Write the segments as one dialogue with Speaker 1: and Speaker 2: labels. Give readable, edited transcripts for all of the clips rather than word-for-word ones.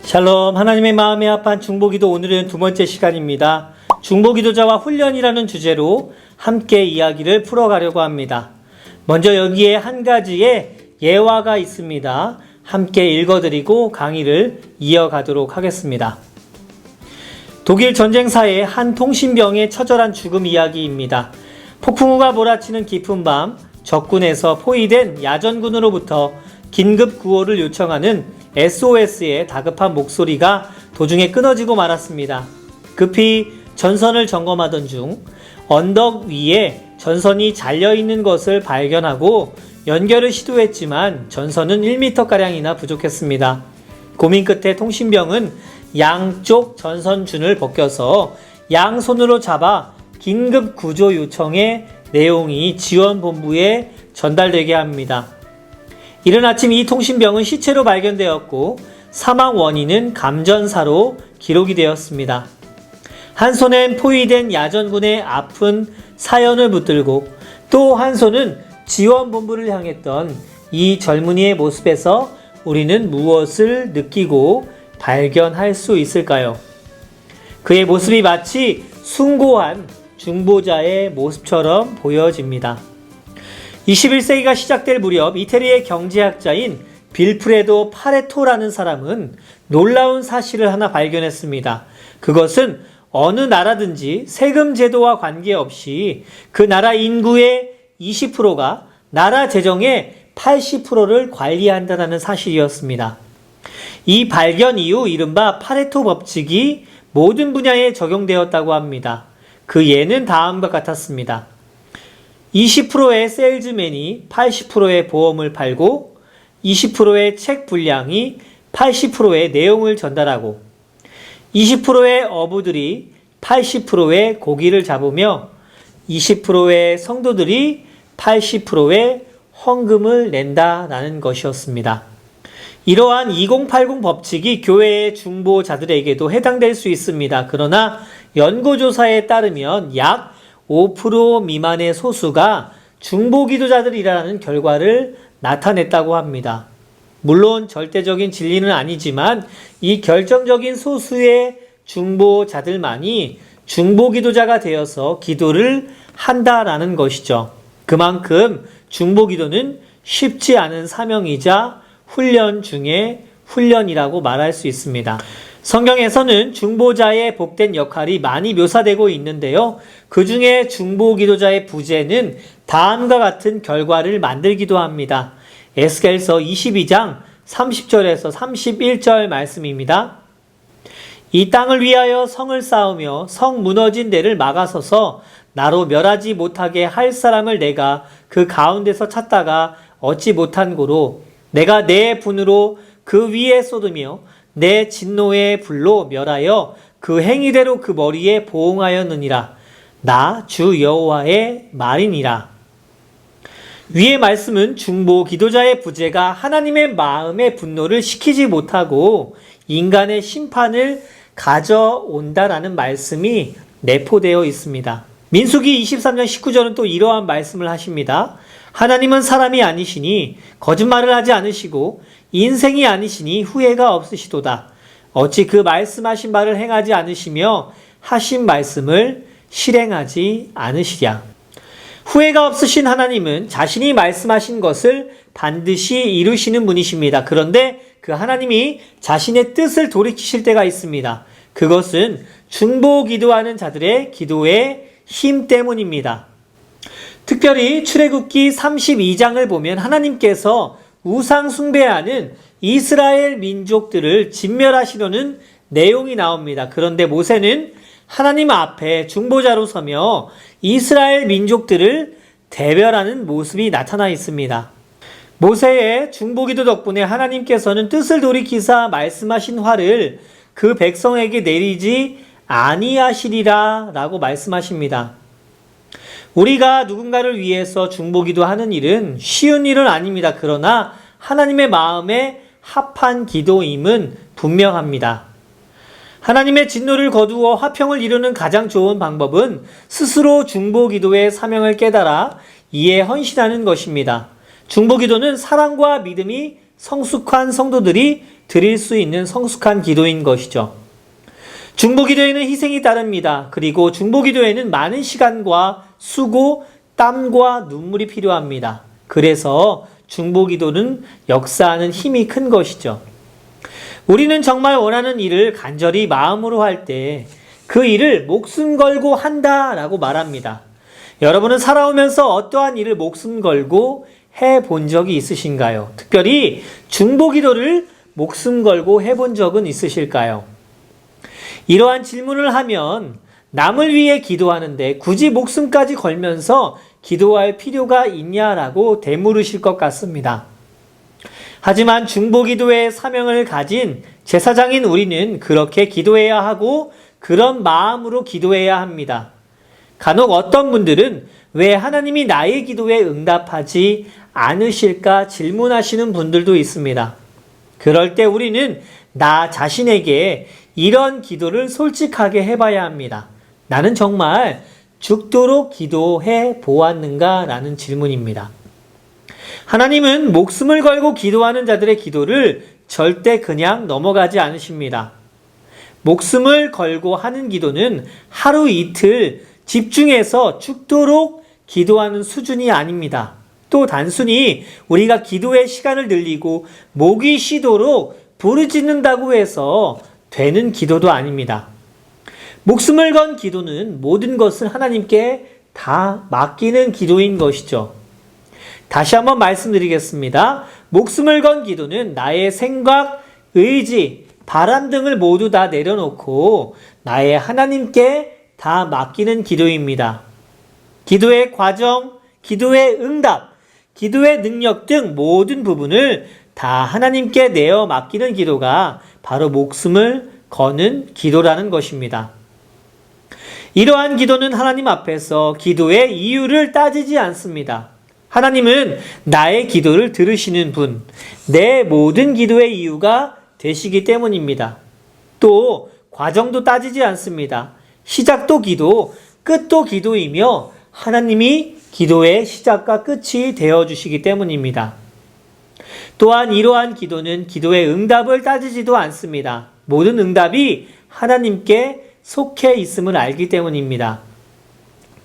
Speaker 1: 샬롬, 하나님의 마음에 합한 중보기도 오늘은 두 번째 시간입니다. 중보기도자와 훈련이라는 주제로 함께 이야기를 풀어가려고 합니다. 먼저 여기에 한 가지의 예화가 있습니다. 함께 읽어드리고 강의를 이어가도록 하겠습니다. 독일 전쟁사의 한 통신병의 처절한 죽음 이야기입니다. 폭풍우가 몰아치는 깊은 밤, 적군에서 포위된 야전군으로부터 긴급 구호를 요청하는 SOS의 다급한 목소리가 도중에 끊어지고 말았습니다. 급히 전선을 점검하던 중 언덕 위에 전선이 잘려있는 것을 발견하고 연결을 시도했지만 전선은 1m가량이나 부족했습니다. 고민 끝에 통신병은 양쪽 전선줄을 벗겨서 양손으로 잡아 긴급 구조 요청의 내용이 지원본부에 전달되게 합니다. 이른 아침 이 통신병은 시체로 발견되었고 사망 원인은 감전사로 기록이 되었습니다. 한 손엔 포위된 야전군의 아픈 사연을 붙들고 또 한 손은 지원본부를 향했던 이 젊은이의 모습에서 우리는 무엇을 느끼고 발견할 수 있을까요? 그의 모습이 마치 숭고한 중보자의 모습처럼 보여집니다. 21세기가 시작될 무렵 이태리의 경제학자인 빌프레도 파레토라는 사람은 놀라운 사실을 하나 발견했습니다. 그것은 어느 나라든지 세금 제도와 관계없이 그 나라 인구의 20%가 나라 재정의 80%를 관리한다는 사실이었습니다. 이 발견 이후 이른바 파레토 법칙이 모든 분야에 적용되었다고 합니다. 그 예는 다음과 같았습니다. 20%의 세일즈맨이 80%의 보험을 팔고 20%의 책 분량이 80%의 내용을 전달하고 20%의 어부들이 80%의 고기를 잡으며 20%의 성도들이 80%의 헌금을 낸다라는 것이었습니다. 이러한 2080 법칙이 교회의 중보자들에게도 해당될 수 있습니다. 그러나 연구조사에 따르면 약 5% 미만의 소수가 중보기도자들이라는 결과를 나타냈다고 합니다. 물론 절대적인 진리는 아니지만 이 결정적인 소수의 중보자들만이 중보기도자가 되어서 기도를 한다라는 것이죠. 그만큼 중보기도는 쉽지 않은 사명이자 훈련 중에 훈련이라고 말할 수 있습니다. 성경에서는 중보자의 복된 역할이 많이 묘사되고 있는데요. 그 중에 중보기도자의 부재는 다음과 같은 결과를 만들기도 합니다. 에스겔서 22장 30절에서 31절 말씀입니다. 이 땅을 위하여 성을 쌓으며 성 무너진 데를 막아서서 나로 멸하지 못하게 할 사람을 내가 그 가운데서 찾다가 얻지 못한 고로 내가 내 분으로 그 위에 쏟으며 내 진노의 불로 멸하여 그 행위대로 그 머리에 보응하였느니라. 나 주 여호와의 말이니라. 위의 말씀은 중보 기도자의 부재가 하나님의 마음의 분노를 식히지 못하고 인간의 심판을 가져온다라는 말씀이 내포되어 있습니다. 민수기 23장 19절은 또 이러한 말씀을 하십니다. 하나님은 사람이 아니시니 거짓말을 하지 않으시고 인생이 아니시니 후회가 없으시도다. 어찌 그 말씀하신 바를 행하지 않으시며 하신 말씀을 실행하지 않으시랴. 후회가 없으신 하나님은 자신이 말씀하신 것을 반드시 이루시는 분이십니다. 그런데 그 하나님이 자신의 뜻을 돌이키실 때가 있습니다. 그것은 중보 기도하는 자들의 기도의 힘 때문입니다. 특별히 출애굽기 32장을 보면 하나님께서 우상 숭배하는 이스라엘 민족들을 진멸하시려는 내용이 나옵니다. 그런데 모세는 하나님 앞에 중보자로 서며 이스라엘 민족들을 대별하는 모습이 나타나 있습니다. 모세의 중보기도 덕분에 하나님께서는 뜻을 돌이키사 말씀하신 화를 그 백성에게 내리지 아니하시리라 라고 말씀하십니다. 우리가 누군가를 위해서 중보기도 하는 일은 쉬운 일은 아닙니다. 그러나 하나님의 마음에 합한 기도임은 분명합니다. 하나님의 진노를 거두어 화평을 이루는 가장 좋은 방법은 스스로 중보기도의 사명을 깨달아 이에 헌신하는 것입니다. 중보기도는 사랑과 믿음이 성숙한 성도들이 드릴 수 있는 성숙한 기도인 것이죠. 중보기도에는 희생이 따릅니다. 그리고 중보기도에는 많은 시간과 수고, 땀과 눈물이 필요합니다. 그래서 중보기도는 역사하는 힘이 큰 것이죠. 우리는 정말 원하는 일을 간절히 마음으로 할 때 그 일을 목숨 걸고 한다라고 말합니다. 여러분은 살아오면서 어떠한 일을 목숨 걸고 해본 적이 있으신가요? 특별히 중보기도를 목숨 걸고 해본 적은 있으실까요? 이러한 질문을 하면 남을 위해 기도하는데 굳이 목숨까지 걸면서 기도할 필요가 있냐라고 되물으실 것 같습니다. 하지만 중보기도의 사명을 가진 제사장인 우리는 그렇게 기도해야 하고 그런 마음으로 기도해야 합니다. 간혹 어떤 분들은 왜 하나님이 나의 기도에 응답하지 않으실까 질문하시는 분들도 있습니다. 그럴 때 우리는 나 자신에게 이런 기도를 솔직하게 해봐야 합니다. 나는 정말 죽도록 기도해 보았는가? 라는 질문입니다. 하나님은 목숨을 걸고 기도하는 자들의 기도를 절대 그냥 넘어가지 않으십니다. 목숨을 걸고 하는 기도는 하루 이틀 집중해서 죽도록 기도하는 수준이 아닙니다. 또 단순히 우리가 기도의 시간을 늘리고 목이 쉬도록 부르짖는다고 해서 되는 기도도 아닙니다. 목숨을 건 기도는 모든 것을 하나님께 다 맡기는 기도인 것이죠. 다시 한번 말씀드리겠습니다. 목숨을 건 기도는 나의 생각, 의지, 바람 등을 모두 다 내려놓고 나의 하나님께 다 맡기는 기도입니다. 기도의 과정, 기도의 응답, 기도의 능력 등 모든 부분을 다 하나님께 내어 맡기는 기도가 바로 목숨을 거는 기도라는 것입니다. 이러한 기도는 하나님 앞에서 기도의 이유를 따지지 않습니다. 하나님은 나의 기도를 들으시는 분, 내 모든 기도의 이유가 되시기 때문입니다. 또 과정도 따지지 않습니다. 시작도 기도, 끝도 기도이며 하나님이 기도의 시작과 끝이 되어주시기 때문입니다. 또한 이러한 기도는 기도의 응답을 따지지도 않습니다. 모든 응답이 하나님께 속해 있음을 알기 때문입니다.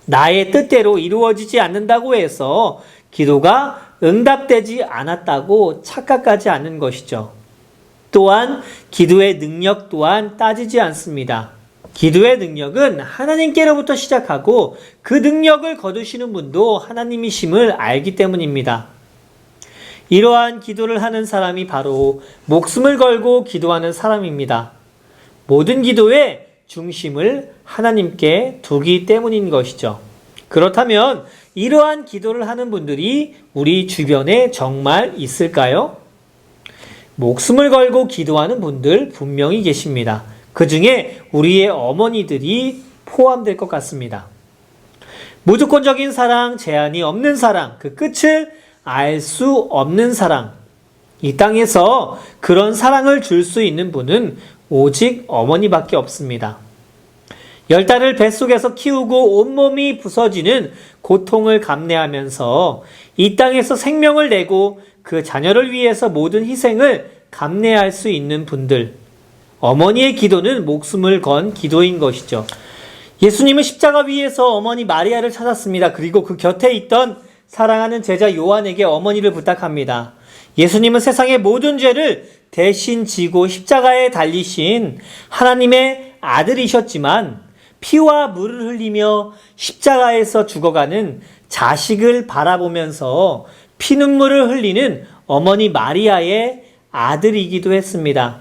Speaker 1: 나의 뜻대로 이루어지지 않는다고 해서 기도가 응답되지 않았다고 착각하지 않는 것이죠. 또한 기도의 능력 또한 따지지 않습니다. 기도의 능력은 하나님께로부터 시작하고 그 능력을 거두시는 분도 하나님이심을 알기 때문입니다. 이러한 기도를 하는 사람이 바로 목숨을 걸고 기도하는 사람입니다. 모든 기도의 중심을 하나님께 두기 때문인 것이죠. 그렇다면 이러한 기도를 하는 분들이 우리 주변에 정말 있을까요? 목숨을 걸고 기도하는 분들 분명히 계십니다. 그 중에 우리의 어머니들이 포함될 것 같습니다. 무조건적인 사랑, 제한이 없는 사랑, 그 끝을 알 수 없는 사랑. 이 땅에서 그런 사랑을 줄 수 있는 분은 오직 어머니밖에 없습니다. 10달을 뱃속에서 키우고 온몸이 부서지는 고통을 감내하면서 이 땅에서 생명을 내고 그 자녀를 위해서 모든 희생을 감내할 수 있는 분들. 어머니의 기도는 목숨을 건 기도인 것이죠. 예수님은 십자가 위에서 어머니 마리아를 찾았습니다. 그리고 그 곁에 있던 사랑하는 제자 요한에게 어머니를 부탁합니다. 예수님은 세상의 모든 죄를 대신 지고 십자가에 달리신 하나님의 아들이셨지만 피와 물을 흘리며 십자가에서 죽어가는 자식을 바라보면서 피눈물을 흘리는 어머니 마리아의 아들이기도 했습니다.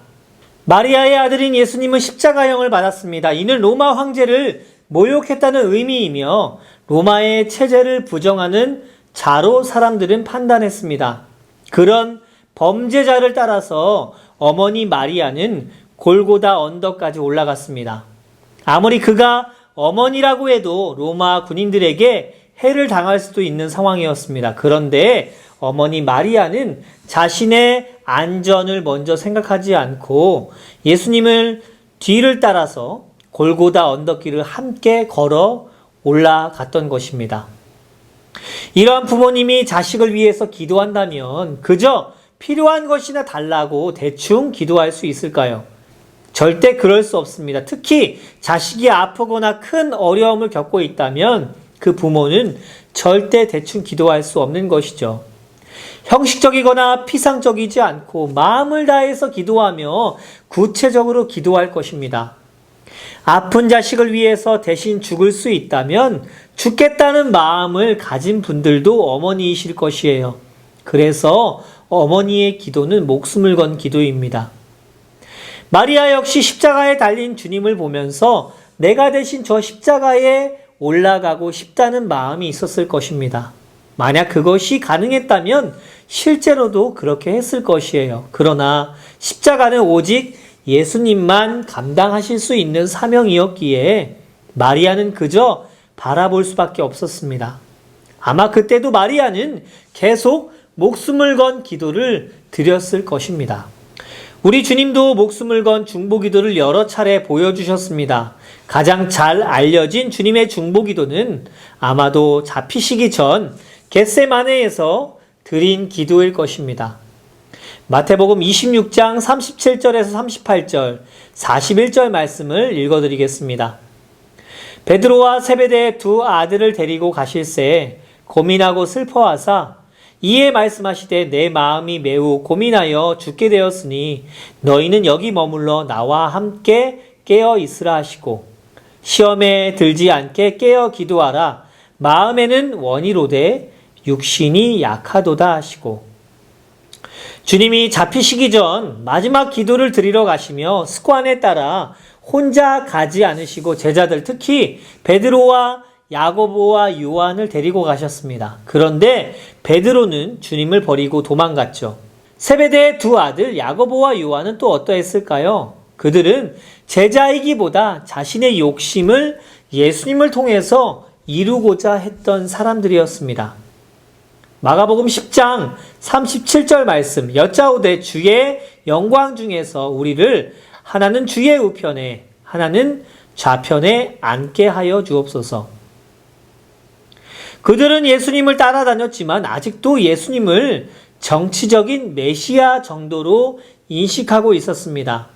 Speaker 1: 마리아의 아들인 예수님은 십자가형을 받았습니다. 이는 로마 황제를 모욕했다는 의미이며 로마의 체제를 부정하는 자로 사람들은 판단했습니다. 그런 범죄자를 따라서 어머니 마리아는 골고다 언덕까지 올라갔습니다. 아무리 그가 어머니라고 해도 로마 군인들에게 해를 당할 수도 있는 상황이었습니다. 그런데 어머니 마리아는 자신의 안전을 먼저 생각하지 않고 예수님을 뒤를 따라서 골고다 언덕길을 함께 걸어 올라갔던 것입니다. 이러한 부모님이 자식을 위해서 기도한다면 그저 필요한 것이나 달라고 대충 기도할 수 있을까요? 절대 그럴 수 없습니다. 특히 자식이 아프거나 큰 어려움을 겪고 있다면 그 부모는 절대 대충 기도할 수 없는 것이죠. 형식적이거나 피상적이지 않고 마음을 다해서 기도하며 구체적으로 기도할 것입니다. 아픈 자식을 위해서 대신 죽을 수 있다면 죽겠다는 마음을 가진 분들도 어머니이실 것이에요. 그래서 어머니의 기도는 목숨을 건 기도입니다. 마리아 역시 십자가에 달린 주님을 보면서 내가 대신 저 십자가에 올라가고 싶다는 마음이 있었을 것입니다. 만약 그것이 가능했다면 실제로도 그렇게 했을 것이에요. 그러나 십자가는 오직 예수님만 감당하실 수 있는 사명이었기에 마리아는 그저 바라볼 수밖에 없었습니다. 아마 그때도 마리아는 계속 목숨을 건 기도를 드렸을 것입니다. 우리 주님도 목숨을 건 중보기도를 여러 차례 보여주셨습니다. 가장 잘 알려진 주님의 중보기도는 아마도 잡히시기 전 겟세마네에서 드린 기도일 것입니다. 마태복음 26장 37절에서 38절, 41절 말씀을 읽어드리겠습니다. 베드로와 세베대의 두 아들을 데리고 가실새 고민하고 슬퍼하사 이에 말씀하시되 내 마음이 매우 고민하여 죽게 되었으니 너희는 여기 머물러 나와 함께 깨어 있으라 하시고 시험에 들지 않게 깨어 기도하라. 마음에는 원이로되 육신이 약하도다 하시고 주님이 잡히시기 전 마지막 기도를 드리러 가시며 습관에 따라 혼자 가지 않으시고 제자들 특히 베드로와 야고보와 요한을 데리고 가셨습니다. 그런데 베드로는 주님을 버리고 도망갔죠. 세베대의 두 아들 야고보와 요한은 또 어떠했을까요? 그들은 제자이기보다 자신의 욕심을 예수님을 통해서 이루고자 했던 사람들이었습니다. 마가복음 10장 37절 말씀 여짜오되 주의 영광 중에서 우리를 하나는 주의 우편에 하나는 좌편에 앉게 하여 주옵소서. 그들은 예수님을 따라다녔지만 아직도 예수님을 정치적인 메시아 정도로 인식하고 있었습니다.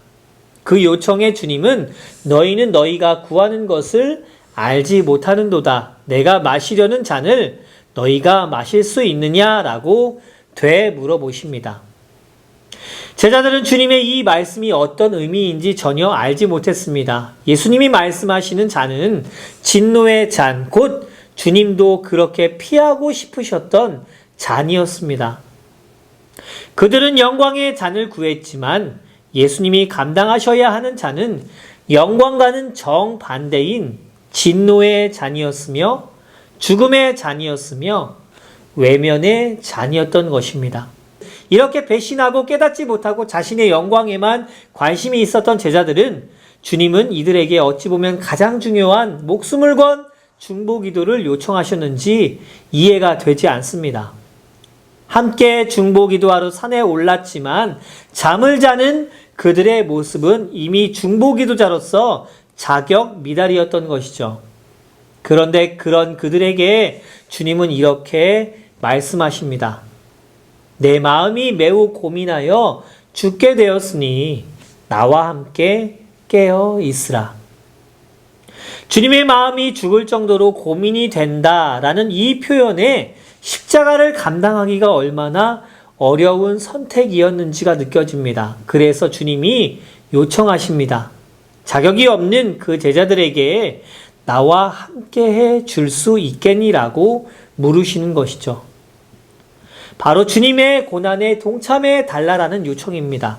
Speaker 1: 그 요청에 주님은 너희는 너희가 구하는 것을 알지 못하는도다. 내가 마시려는 잔을 너희가 마실 수 있느냐라고 되물어보십니다. 제자들은 주님의 이 말씀이 어떤 의미인지 전혀 알지 못했습니다. 예수님이 말씀하시는 잔은 진노의 잔, 곧 주님도 그렇게 피하고 싶으셨던 잔이었습니다. 그들은 영광의 잔을 구했지만 예수님이 감당하셔야 하는 잔은 영광과는 정반대인 진노의 잔이었으며 죽음의 잔이었으며 외면의 잔이었던 것입니다. 이렇게 배신하고 깨닫지 못하고 자신의 영광에만 관심이 있었던 제자들은 주님은 이들에게 어찌 보면 가장 중요한 목숨을 건 중보기도를 요청하셨는지 이해가 되지 않습니다. 함께 중보기도하러 산에 올랐지만 잠을 자는 그들의 모습은 이미 중보기도자로서 자격 미달이었던 것이죠. 그런데 그런 그들에게 주님은 이렇게 말씀하십니다. 내 마음이 매우 고민하여 죽게 되었으니 나와 함께 깨어 있으라. 주님의 마음이 죽을 정도로 고민이 된다라는 이 표현에 십자가를 감당하기가 얼마나 어려운 선택이었는지가 느껴집니다. 그래서 주님이 요청하십니다. 자격이 없는 그 제자들에게 나와 함께 해 줄 수 있겠니라고 물으시는 것이죠. 바로 주님의 고난에 동참해 달라라는 요청입니다.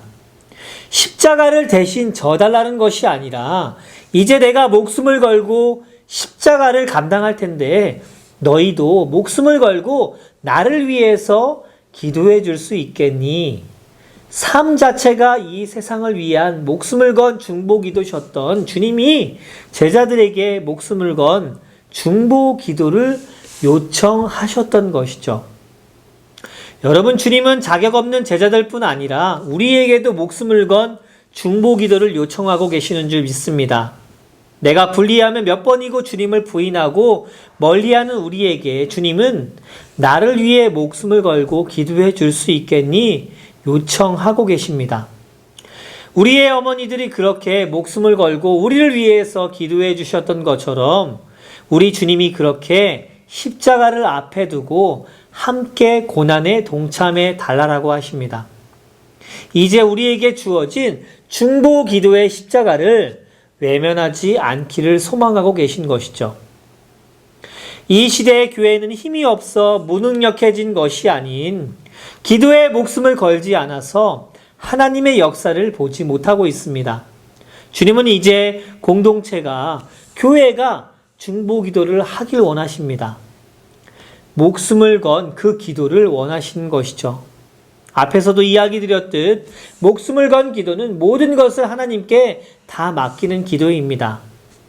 Speaker 1: 십자가를 대신 져달라는 것이 아니라 이제 내가 목숨을 걸고 십자가를 감당할 텐데 너희도 목숨을 걸고 나를 위해서 기도해 줄 수 있겠니? 삶 자체가 이 세상을 위한 목숨을 건 중보기도셨던 주님이 제자들에게 목숨을 건 중보기도를 요청하셨던 것이죠. 여러분, 주님은 자격 없는 제자들뿐 아니라 우리에게도 목숨을 건 중보기도를 요청하고 계시는 줄 믿습니다. 내가 불리하면 몇 번이고 주님을 부인하고 멀리하는 우리에게 주님은 나를 위해 목숨을 걸고 기도해 줄 수 있겠니? 요청하고 계십니다. 우리의 어머니들이 그렇게 목숨을 걸고 우리를 위해서 기도해 주셨던 것처럼 우리 주님이 그렇게 십자가를 앞에 두고 함께 고난에 동참해 달라고 하십니다. 이제 우리에게 주어진 중보 기도의 십자가를 외면하지 않기를 소망하고 계신 것이죠. 이 시대의 교회는 힘이 없어 무능력해진 것이 아닌 기도에 목숨을 걸지 않아서 하나님의 역사를 보지 못하고 있습니다. 주님은 이제 공동체가, 교회가 중보 기도를 하길 원하십니다. 목숨을 건 그 기도를 원하시는 것이죠. 앞에서도 이야기 드렸듯 목숨을 건 기도는 모든 것을 하나님께 다 맡기는 기도입니다.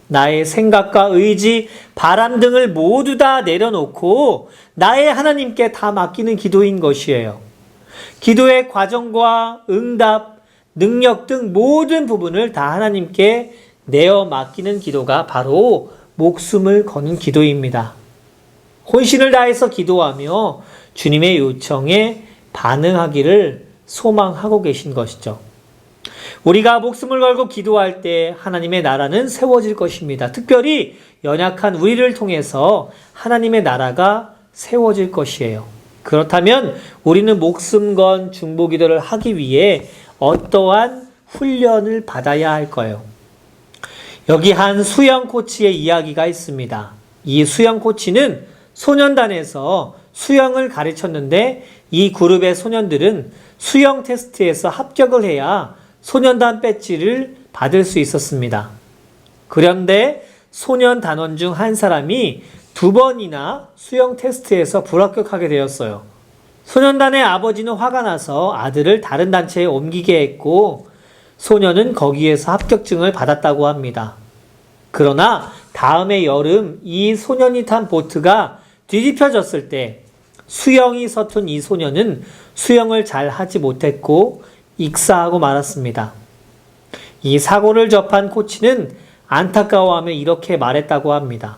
Speaker 1: 나의 생각과 의지, 바람 등을 모두 다 내려놓고 나의 하나님께 다 맡기는 기도인 것이에요. 기도의 과정과 응답, 능력 등 모든 부분을 다 하나님께 내어 맡기는 기도가 바로 목숨을 거는 기도입니다. 혼신을 다해서 기도하며 주님의 요청에 반응하기를 소망하고 계신 것이죠. 우리가 목숨을 걸고 기도할 때 하나님의 나라는 세워질 것입니다. 특별히 연약한 우리를 통해서 하나님의 나라가 세워질 것이에요. 그렇다면 우리는 목숨 건 중보 기도를 하기 위해 어떠한 훈련을 받아야 할까요? 여기 한 수영 코치의 이야기가 있습니다. 이 수영 코치는 소년단에서 수영을 가르쳤는데 이 그룹의 소년들은 수영 테스트에서 합격을 해야 소년단 배지를 받을 수 있었습니다. 그런데 소년단원 중 한 사람이 2번이나 수영 테스트에서 불합격하게 되었어요. 소년단의 아버지는 화가 나서 아들을 다른 단체에 옮기게 했고 소년은 거기에서 합격증을 받았다고 합니다. 그러나 다음해 여름 이 소년이 탄 보트가 뒤집혀졌을 때 수영이 서툰 이 소년은 수영을 잘 하지 못했고 익사하고 말았습니다. 이 사고를 접한 코치는 안타까워하며 이렇게 말했다고 합니다.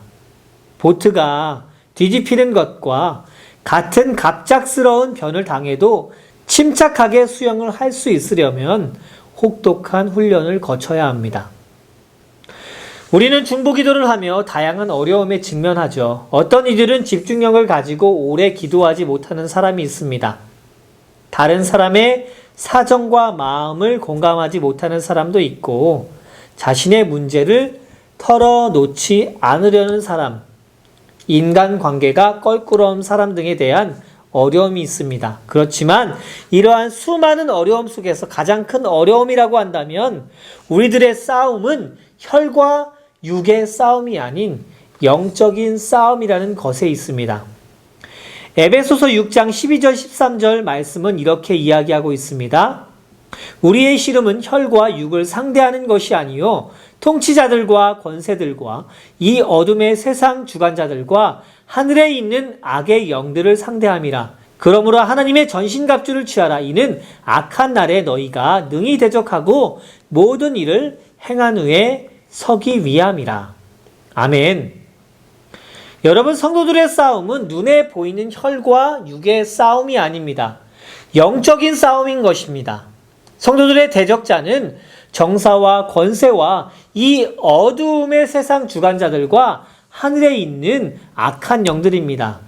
Speaker 1: 보트가 뒤집히는 것과 같은 갑작스러운 변을 당해도 침착하게 수영을 할 수 있으려면 혹독한 훈련을 거쳐야 합니다. 우리는 중보 기도를 하며 다양한 어려움에 직면하죠. 어떤 이들은 집중력을 가지고 오래 기도하지 못하는 사람이 있습니다. 다른 사람의 사정과 마음을 공감하지 못하는 사람도 있고 자신의 문제를 털어놓지 않으려는 사람, 인간관계가 껄끄러운 사람 등에 대한 어려움이 있습니다. 그렇지만 이러한 수많은 어려움 속에서 가장 큰 어려움이라고 한다면 우리들의 싸움은 혈과 육의 싸움이 아닌 영적인 싸움이라는 것에 있습니다. 에베소서 6장 12절 13절 말씀은 이렇게 이야기하고 있습니다. 우리의 씨름은 혈과 육을 상대하는 것이 아니요 통치자들과 권세들과 이 어둠의 세상 주관자들과 하늘에 있는 악의 영들을 상대함이라. 그러므로 하나님의 전신갑주를 취하라. 이는 악한 날에 너희가 능히 대적하고 모든 일을 행한 후에 서기 위함이라. 아멘. 여러분, 성도들의 싸움은 눈에 보이는 혈과 육의 싸움이 아닙니다. 영적인 싸움인 것입니다. 성도들의 대적자는 정사와 권세와 이 어두움의 세상 주관자들과 하늘에 있는 악한 영들입니다.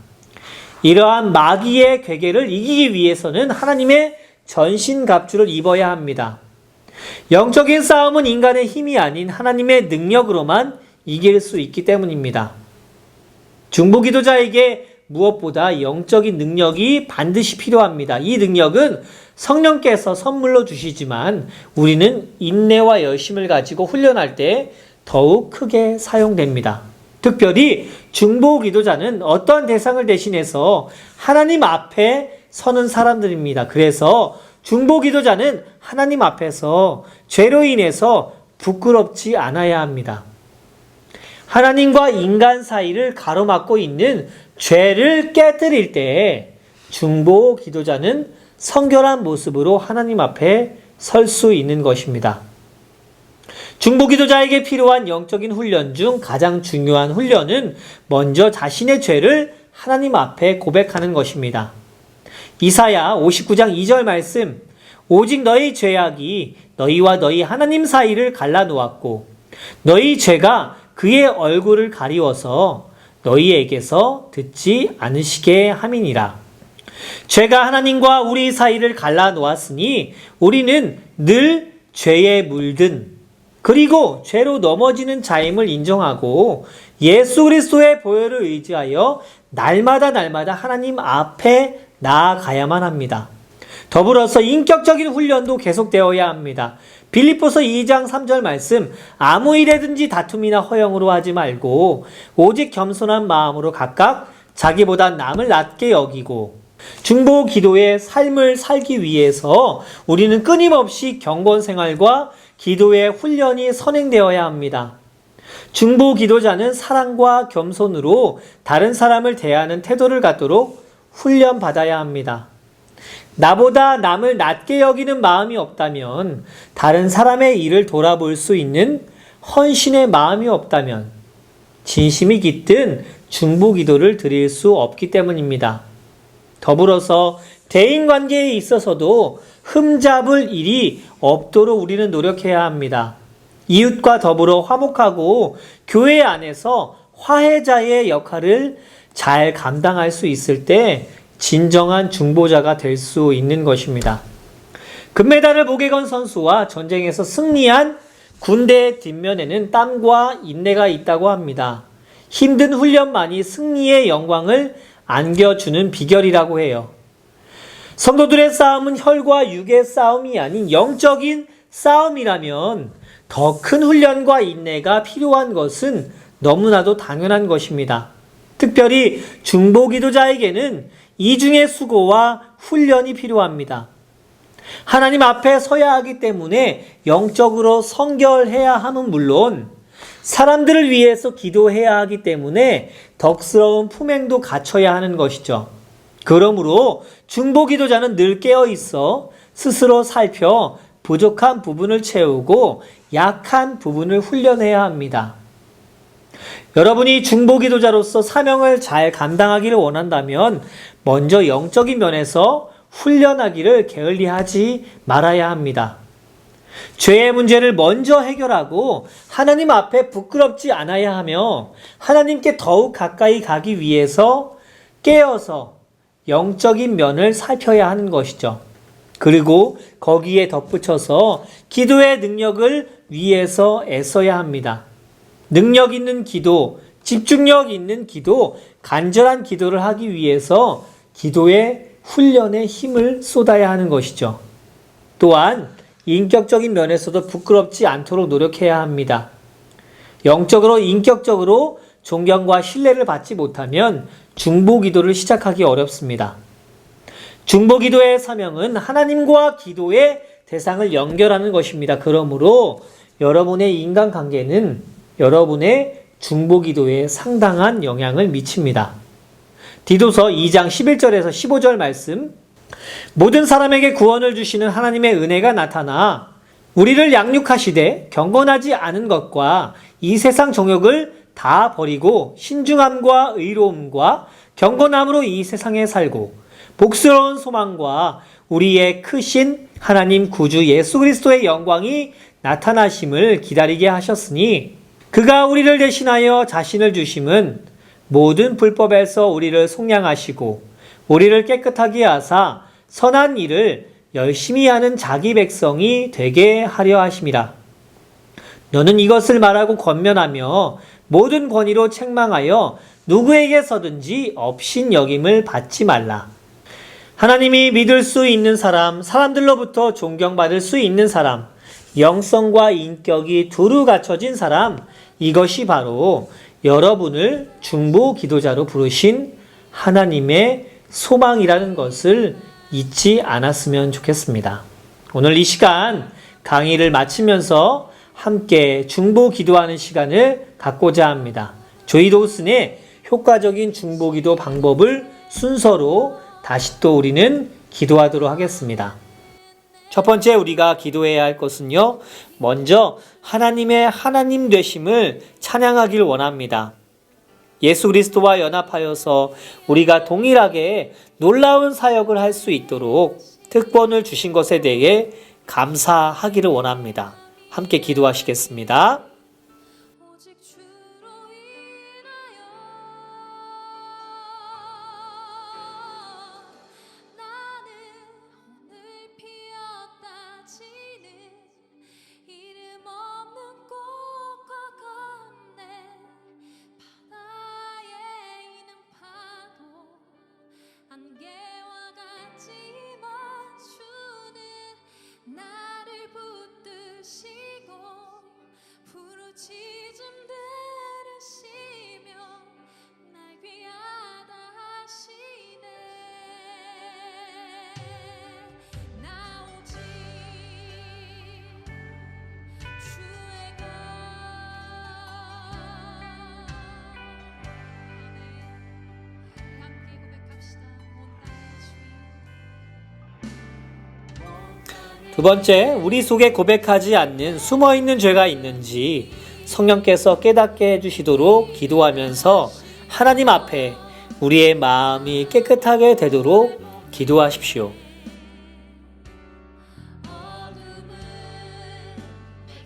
Speaker 1: 이러한 마귀의 괴계를 이기기 위해서는 하나님의 전신갑주를 입어야 합니다. 영적인 싸움은 인간의 힘이 아닌 하나님의 능력으로만 이길 수 있기 때문입니다. 중보기도자에게 무엇보다 영적인 능력이 반드시 필요합니다. 이 능력은 성령께서 선물로 주시지만 우리는 인내와 열심을 가지고 훈련할 때 더욱 크게 사용됩니다. 특별히 중보기도자는 어떠한 대상을 대신해서 하나님 앞에 서는 사람들입니다. 그래서 중보기도자는 하나님 앞에서 죄로 인해서 부끄럽지 않아야 합니다. 하나님과 인간 사이를 가로막고 있는 죄를 깨뜨릴 때 중보기도자는 성결한 모습으로 하나님 앞에 설 수 있는 것입니다. 중보기도자에게 필요한 영적인 훈련 중 가장 중요한 훈련은 먼저 자신의 죄를 하나님 앞에 고백하는 것입니다. 이사야 59장 2절 말씀, 오직 너희 죄악이 너희와 너희 하나님 사이를 갈라놓았고 너희 죄가 그의 얼굴을 가리워서 너희에게서 듣지 않으시게 함이니라. 죄가 하나님과 우리 사이를 갈라놓았으니 우리는 늘 죄에 물든 그리고 죄로 넘어지는 자임을 인정하고 예수 그리스도의 보혈을 의지하여 날마다 하나님 앞에 나아가야만 합니다. 더불어서 인격적인 훈련도 계속되어야 합니다. 빌립보서 2장 3절 말씀, 아무 일에든지 다툼이나 허영으로 하지 말고 오직 겸손한 마음으로 각각 자기보다 남을 낮게 여기고 중보 기도의 삶을 살기 위해서 우리는 끊임없이 경건 생활과 기도의 훈련이 선행되어야 합니다. 중보 기도자는 사랑과 겸손으로 다른 사람을 대하는 태도를 갖도록 훈련받아야 합니다. 나보다 남을 낮게 여기는 마음이 없다면, 다른 사람의 일을 돌아볼 수 있는 헌신의 마음이 없다면 진심이 깃든 중보 기도를 드릴 수 없기 때문입니다. 더불어서 대인관계에 있어서도 흠잡을 일이 없도록 우리는 노력해야 합니다. 이웃과 더불어 화목하고 교회 안에서 화해자의 역할을 잘 감당할 수 있을 때 진정한 중보자가 될 수 있는 것입니다. 금메달을 목에 건 선수와 전쟁에서 승리한 군대의 뒷면에는 땀과 인내가 있다고 합니다. 힘든 훈련만이 승리의 영광을 안겨주는 비결이라고 해요. 성도들의 싸움은 혈과 육의 싸움이 아닌 영적인 싸움이라면 더 큰 훈련과 인내가 필요한 것은 너무나도 당연한 것입니다. 특별히 중보 기도자에게는 이중의 수고와 훈련이 필요합니다. 하나님 앞에 서야 하기 때문에 영적으로 성결해야 함은 물론 사람들을 위해서 기도해야 하기 때문에 덕스러운 품행도 갖춰야 하는 것이죠. 그러므로 중보 기도자는 늘 깨어 있어 스스로 살펴 부족한 부분을 채우고 약한 부분을 훈련해야 합니다. 여러분이 중보 기도자로서 사명을 잘 감당하기를 원한다면 먼저 영적인 면에서 훈련하기를 게을리하지 말아야 합니다. 죄의 문제를 먼저 해결하고 하나님 앞에 부끄럽지 않아야 하며 하나님께 더욱 가까이 가기 위해서 깨어서 영적인 면을 살펴야 하는 것이죠. 그리고 거기에 덧붙여서 기도의 능력을 위해서 애써야 합니다. 능력 있는 기도, 집중력 있는 기도, 간절한 기도를 하기 위해서 기도의 훈련에 힘을 쏟아야 하는 것이죠. 또한 인격적인 면에서도 부끄럽지 않도록 노력해야 합니다. 영적으로, 인격적으로 존경과 신뢰를 받지 못하면 중보 기도를 시작하기 어렵습니다. 중보 기도의 사명은 하나님과 기도의 대상을 연결하는 것입니다. 그러므로 여러분의 인간관계는 여러분의 중보 기도에 상당한 영향을 미칩니다. 디도서 2장 11절에서 15절 말씀, 모든 사람에게 구원을 주시는 하나님의 은혜가 나타나 우리를 양육하시되 경건하지 않은 것과 이 세상 정욕을 다 버리고 신중함과 의로움과 경건함으로 이 세상에 살고 복스러운 소망과 우리의 크신 하나님 구주 예수 그리스도의 영광이 나타나심을 기다리게 하셨으니 그가 우리를 대신하여 자신을 주심은 모든 불법에서 우리를 속량하시고 우리를 깨끗하게 하사 선한 일을 열심히 하는 자기 백성이 되게 하려 하심이라. 너는 이것을 말하고 권면하며 모든 권위로 책망하여 누구에게서든지 업신여김을 받지 말라. 하나님이 믿을 수 있는 사람, 사람들로부터 존경받을 수 있는 사람, 영성과 인격이 두루 갖춰진 사람, 이것이 바로 여러분을 중보 기도자로 부르신 하나님의 소망이라는 것을 잊지 않았으면 좋겠습니다. 오늘 이 시간 강의를 마치면서 함께 중보 기도하는 시간을 갖고자 합니다. 조이 도우슨의 효과적인 중보 기도 방법을 순서로 다시 또 우리는 기도하도록 하겠습니다. 첫 번째 우리가 기도해야 할 것은요, 먼저 하나님의 하나님 되심을 찬양하길 원합니다. 예수 그리스도와 연합하여서 우리가 동일하게 놀라운 사역을 할 수 있도록 특권을 주신 것에 대해 감사하기를 원합니다. 함께 기도하시겠습니다.
Speaker 2: 오직 주로 인하여 나는 오늘 피었다 지는 이름 없는 꽃과 같네. 바다에 있는 파도 안개와 같지만 주는 나를 붙드시고 부르짖음 들으시며 날 귀하다 하시네. 나 오직 주의 것 함께 고백합시다. 온 땅의 주인.
Speaker 1: 두 번째, 우리 속에 고백하지 않는 숨어있는 죄가 있는지 성령께서 깨닫게 해주시도록 기도하면서 하나님 앞에 우리의 마음이 깨끗하게 되도록 기도하십시오.
Speaker 2: 어둠을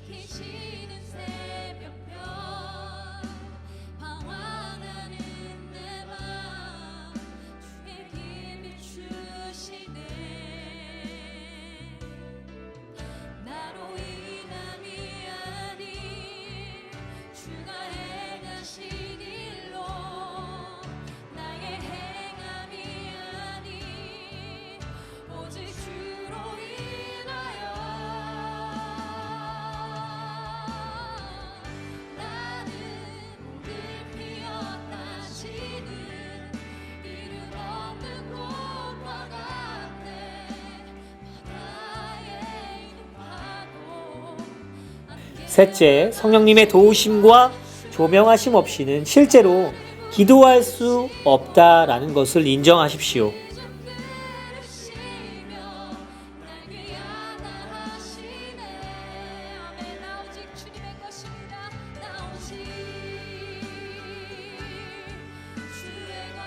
Speaker 2: 밝히시는 새벽별 방황하는 내 맘 주의 길을 주시네. 나로 인함이 아닌 주가 행하신 일로 나의 행함이 아닌 오직 주로 인하여 나는 오늘 피었다 지는 이름 없는 꽃과 같네. 바다에 있는 파도
Speaker 1: 셋째, 성령님의 도우심과 조명하심 없이는 실제로 기도할 수 없다라는 것을 인정하십시오.
Speaker 2: 들으시며 날 귀하다 하시네. 아멘. 나 오직 주님의 것입니다. 나 오직 주의 것. 나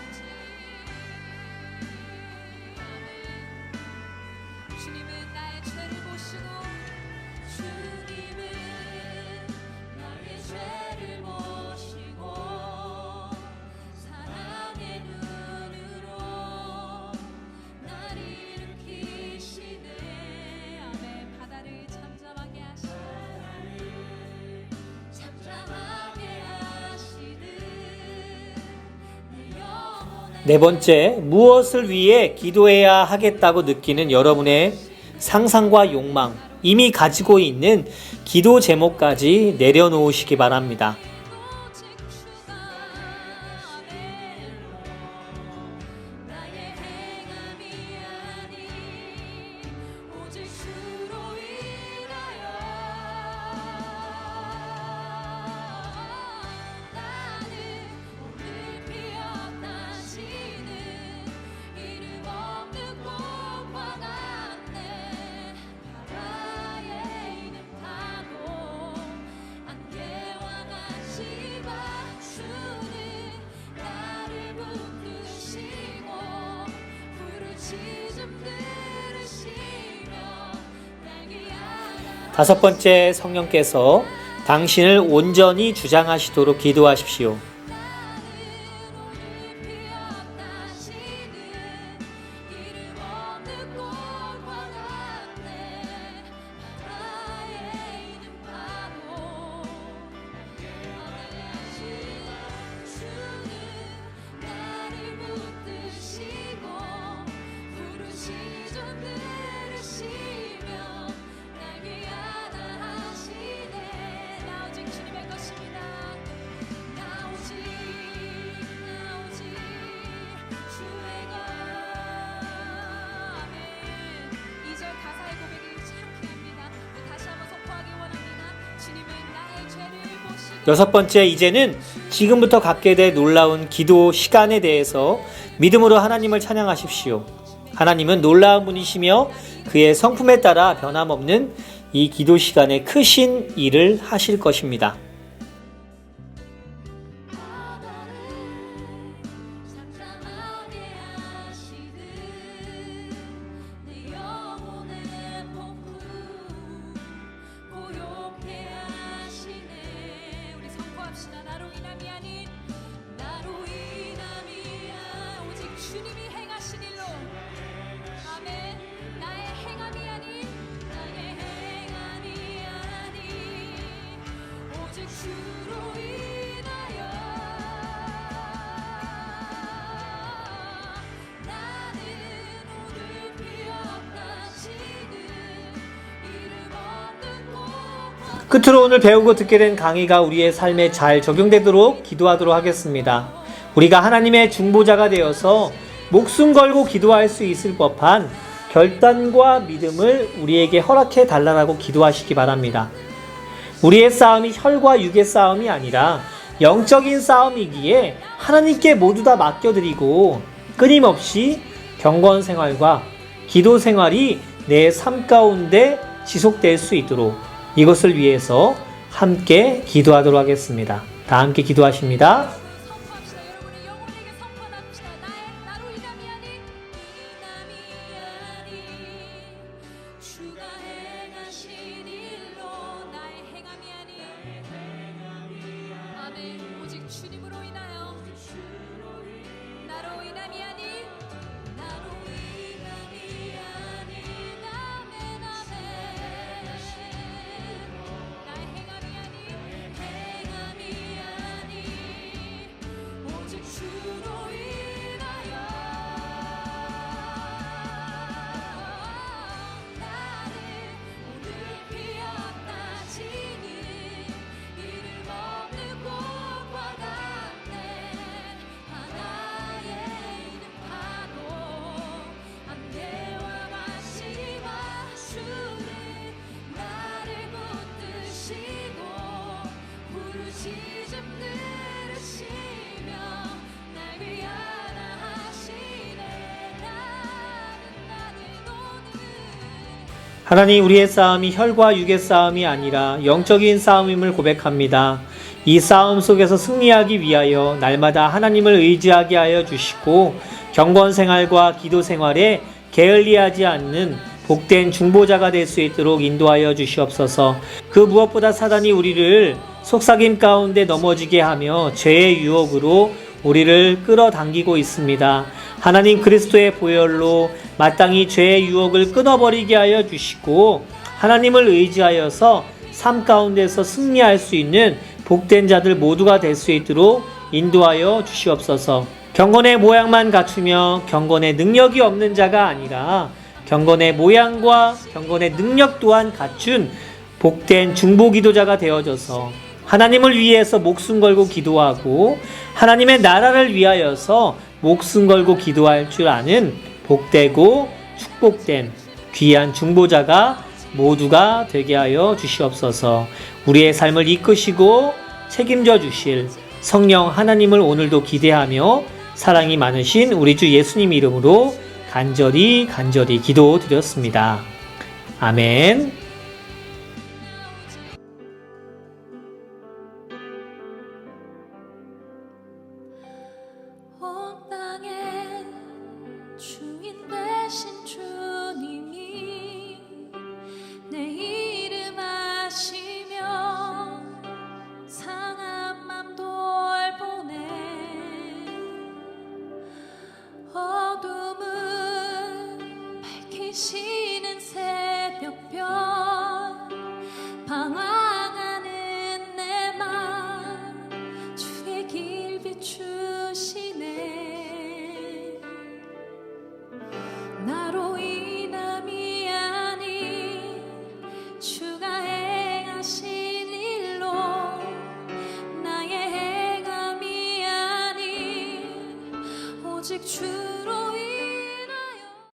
Speaker 2: 오직 아멘. 주님은 나의 죄를 보시고 주님은 나의 죄를 보시고 사랑의 눈으로 날 일으키시네. 아멘. 바다를 잠잠하게 하시는 내 영혼의
Speaker 1: 네 번째, 무엇을 위해 기도해야 하겠다고 느끼는 여러분의 상상과 욕망, 이미 가지고 있는 기도 제목까지 내려놓으시기 바랍니다.
Speaker 2: 오직 주가 아멘. 나의 행함이 아닌 오직 주로 인하여 나는 오늘 피었다 지는 이름 없는 꽃과 같네. 바다에 있는 파도 안개와 같지만 주는 나를 붙드시고 부르짖음 들으시며 날 귀하다.
Speaker 1: 다섯 번째, 성령께서 당신을 온전히 주장하시도록 기도하십시오.
Speaker 2: 나는 오늘 피었다 지는 이름 없는 꽃과 같네. 바다에 있는 파도 주는 나를 붙드시고 부르짖음 들으시며 날 귀하다 하시네. 나 오직 주님의 것입니다. 나 오직 주의 것. 아멘. 2절 가사의 고백이 참 귀합니다. 다시 한번 선포하기 원합니다. 주님은 나의 죄를 보시고
Speaker 1: 여섯 번째, 이제는 지금부터 갖게 될 놀라운 기도 시간에 대해서 믿음으로 하나님을 찬양하십시오. 하나님은 놀라운 분이시며 그의 성품에 따라 변함없는 이 기도 시간에 크신 일을 하실 것입니다.
Speaker 2: 바다를 잠잠하게
Speaker 1: 끝으로 오늘 배우고 듣게 된 강의가 우리의 삶에 잘 적용되도록 기도하도록 하겠습니다. 우리가 하나님의 중보자가 되어서 목숨 걸고 기도할 수 있을 법한 결단과 믿음을 우리에게 허락해 달라고 기도하시기 바랍니다. 우리의 싸움이 혈과 육의 싸움이 아니라 영적인 싸움이기에 하나님께 모두 다 맡겨드리고 끊임없이 경건 생활과 기도 생활이 내 삶 가운데 지속될 수 있도록 이것을 위해서 함께 기도하도록 하겠습니다. 다 함께 기도하십니다.
Speaker 2: 선포합시다. 여러분의 영혼에게 선포합시다. 나로 인함이 아닌 주가 행하신 일로 나의 행함이 아닌 아멘. 오직 주님으로 인하여 나로 인함이 아닌 아멘 아멘. 나의 행함이 아닌 오직 주로 인하여 나를 오늘 피었다 지니 이름 없는 꽃과 같네. 하나의 이름 파도 안개와 마시와 주는 나를 붙드시고 부르짖음 들으시며 날 위하나 하시네. 나는 오늘
Speaker 1: 하나님, 우리의 싸움이 혈과 육의 싸움이 아니라 영적인 싸움임을 고백합니다. 이 싸움 속에서 승리하기 위하여 날마다 하나님을 의지하게 하여 주시고 경건 생활과 기도 생활에 게을리하지 않는 복된 중보자가 될 수 있도록 인도하여 주시옵소서. 그 무엇보다 사단이 우리를 속삭임 가운데 넘어지게 하며 죄의 유혹으로 우리를 끌어당기고 있습니다. 하나님 그리스도의 보혈로 마땅히 죄의 유혹을 끊어버리게 하여 주시고 하나님을 의지하여서 삶 가운데서 승리할 수 있는 복된 자들 모두가 될 수 있도록 인도하여 주시옵소서. 경건의 모양만 갖추며 경건의 능력이 없는 자가 아니라 경건의 모양과 경건의 능력 또한 갖춘 복된 중보기도자가 되어져서 하나님을 위해서 목숨 걸고 기도하고 하나님의 나라를 위하여서 목숨 걸고 기도할 줄 아는 복되고 축복된 귀한 중보자가 모두가 되게 하여 주시옵소서. 우리의 삶을 이끄시고 책임져 주실 성령 하나님을 오늘도 기대하며 사랑이 많으신 우리 주 예수님 이름으로 간절히 기도드렸습니다. 아멘.